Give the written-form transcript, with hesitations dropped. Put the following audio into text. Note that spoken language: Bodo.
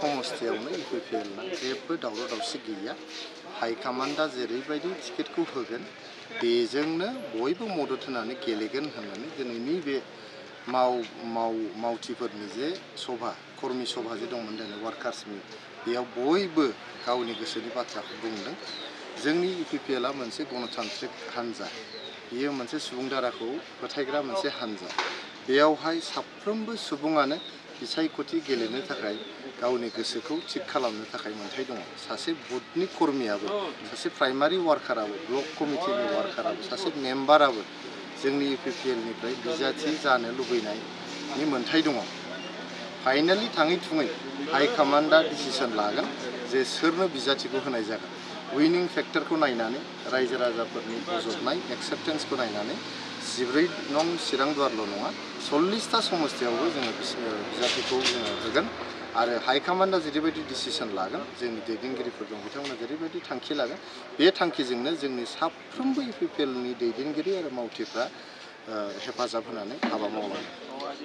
समस्थियावनो इपिपिएलना जेबो दावराव दावसि गैया। हाइकमान्डआ जेरैबायदि टिकेटखौ होगोन बेजोंनो बयबो मदद होनानै गेलेगोन होननानै दिनैनि बे मावथिफोरनि जे सभा कर्मी सभा जे दंमोन दिनै वार्कार्सनि बेयाव बयबो गावनि गोसोनि बाथ्राखौ बुंदों। जोंनि इपिपिएलआ मोनसे गणतान्त्रिक हान्जा, बेयो मोनसे सुबुं दाराखौ फोथायग्रा मोनसे हान्जा। बेयावहाय साफ्रोमबो सुबुङानो बिसायख'थि गेलेनो थाखाय गावनि गोसोखौ थिग खालामनो थाखाय मोन्थाय दङ। सासे बुथनि कर्मीयाबो, सासे प्राइमारि वार्काराबो, ब्लक कमिटिनि वार्काराबो, सासे मेम्बाराबो जोंनि इपिपिएलनिफ्राय बिजाथि जानो लुबैनायनि मोन्थाय दङ। फाइनालि थाङै थुङै हाइकमान्डआ डिसिसन लागोन जे सोरनो बिजाथिखौ होनाय जागोन। उइनिं फेक्टरखौ नायनानै रायजो राजाफोरनि बजबनाय एक्सेप्टेन्सखौ नायनानै 14 नं चिरां दुवारल' नङा 40टा समस्थियावबो जोङो बिजाथिखौ जोङो होगोन। आरो हाइकमान्डआ जेरैबायदि डिसिसन लागोन, जोंनि दैदेनगिरिफोर दं बिथांमोना जेरैबायदि थांखि लागोन, बे थांखिजोंनो जोंनि साफ्रोमबो इपिपिएलनि दैदेनगिरि आरो मावथिफ्रा हेफाजाब होनानै हाबा मावलांगोन।